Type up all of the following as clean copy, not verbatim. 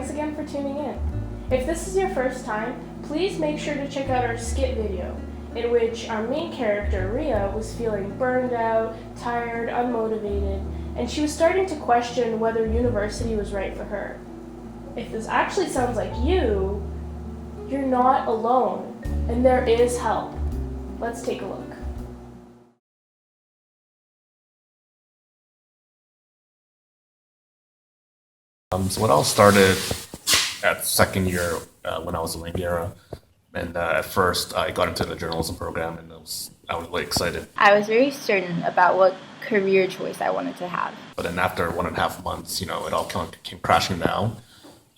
thanks again for tuning in. If this is your first time, please make sure to check out our skit video, in which our main character, Rhea, was feeling burned out, tired, unmotivated, and she was starting to question whether university was right for her. If this actually sounds like you, you're not alone, and there is help. Let's take a look. So it all started at second year when I was in Langara, and at first I got into the journalism program, and I was really excited. I was very certain about what career choice I wanted to have. But then after 1.5 months, it all kind of came crashing down.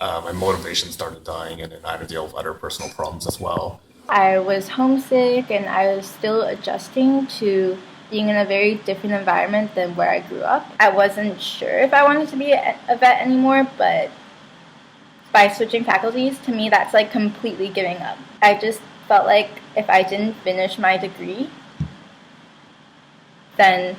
My motivation started dying, and then I had to deal with other personal problems as well. I was homesick, and I was still adjusting to being in a very different environment than where I grew up. I wasn't sure if I wanted to be a vet anymore, but by switching faculties, to me, that's like completely giving up. I just felt like if I didn't finish my degree, then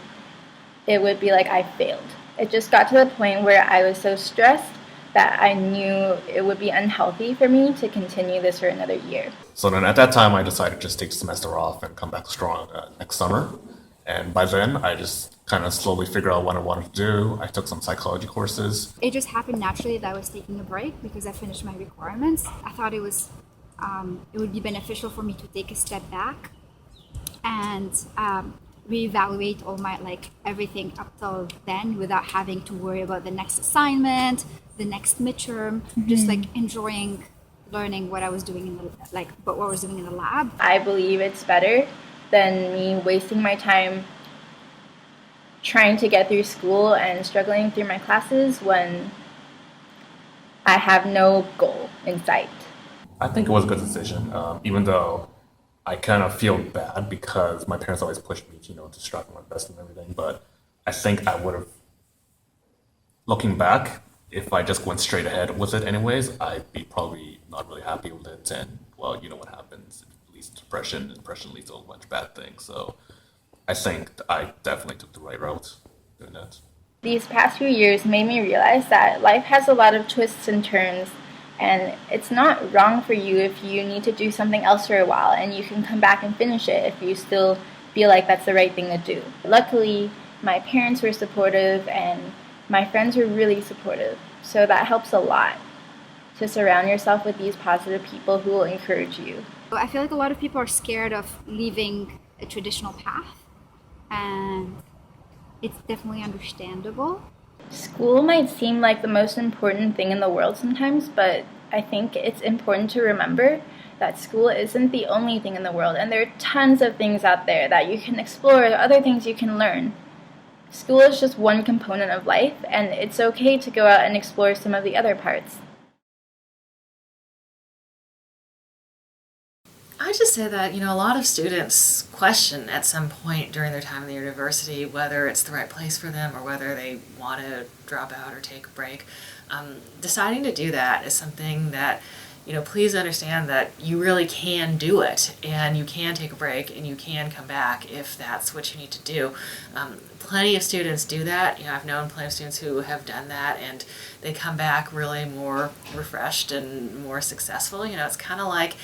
it would be like I failed. It just got to the point where I was so stressed that I knew it would be unhealthy for me to continue this for another year. So then at that time, I decided to just take a semester off and come back strong next summer. And by then, I just kind of slowly figured out what I wanted to do. I took some psychology courses. It just happened naturally that I was taking a break because I finished my requirements. I thought it would be beneficial for me to take a step back and reevaluate all my everything up till then without having to worry about the next assignment, the next midterm, just enjoying learning what I was doing what I was doing in the lab. I believe it's better than me wasting my time trying to get through school and struggling through my classes when I have no goal in sight. I think it was a good decision, even though I kind of feel bad because my parents always pushed me, to strive for my best and everything. But I think I would have, looking back, if I just went straight ahead with it anyways, I'd be probably not really happy with it. And, well, you know what happens. It leads to depression, and depression leads to a whole bunch of bad things. So I think I definitely took the right route doing that. These past few years made me realize that life has a lot of twists and turns, and it's not wrong for you if you need to do something else for a while, and you can come back and finish it if you still feel like that's the right thing to do. Luckily, my parents were supportive, and my friends were really supportive, so that helps a lot to surround yourself with these positive people who will encourage you. I feel like a lot of people are scared of leaving a traditional path, and it's definitely understandable. School might seem like the most important thing in the world sometimes, but I think it's important to remember that school isn't the only thing in the world, and there are tons of things out there that you can explore, other things you can learn. School is just one component of life, and it's okay to go out and explore some of the other parts. I just say that, a lot of students question at some point during their time in the university whether it's the right place for them or whether they want to drop out or take a break. Deciding to do that is something that, please understand that you really can do it, and you can take a break and you can come back if that's what you need to do. Plenty of students do that. I've known plenty of students who have done that, and they come back really more refreshed and more successful. It's kind of like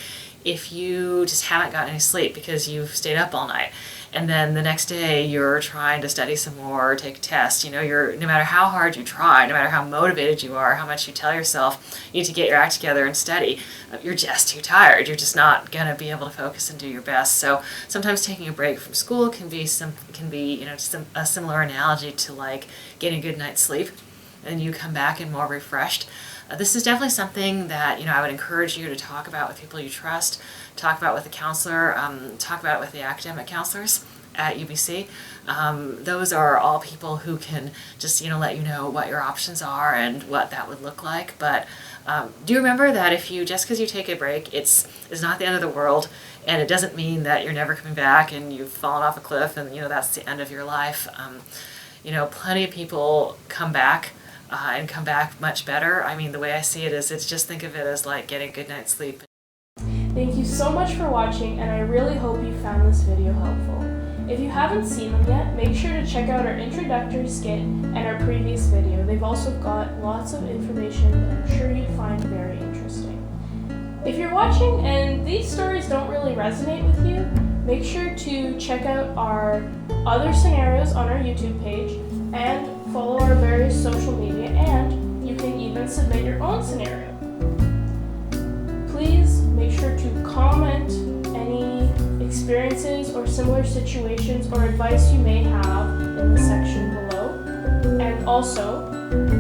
if you just haven't gotten any sleep because you've stayed up all night, and then the next day you're trying to study some more or take a test. No matter how hard you try, no matter how motivated you are, how much you tell yourself you need to get your act together and study, you're just too tired. You're just not going to be able to focus and do your best. So sometimes taking a break from school can be just a similar analogy to like getting a good night's sleep, and you come back and more refreshed. This is definitely something that I would encourage you to talk about with people you trust, talk about with a counselor, talk about it with the academic counselors at UBC. Those are all people who can just let you know what your options are and what that would look like. But do remember that just because you take a break, it's not the end of the world, and it doesn't mean that you're never coming back and you've fallen off a cliff and that's the end of your life. Plenty of people come back. And come back much better. The way I see it is, just think of it as like getting a good night's sleep. Thank you so much for watching, and I really hope you found this video helpful. If you haven't seen them yet, make sure to check out our introductory skit and our previous video. They've also got lots of information that I'm sure you'd find very interesting. If you're watching and these stories don't really resonate with you, make sure to check out our other scenarios on our YouTube page and follow our various social media, and you can even submit your own scenario. Please make sure to comment any experiences or similar situations or advice you may have in the section below. And also,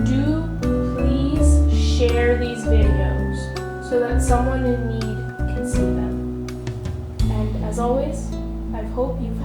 do please share these videos so that someone in need can see them. And as always, I hope you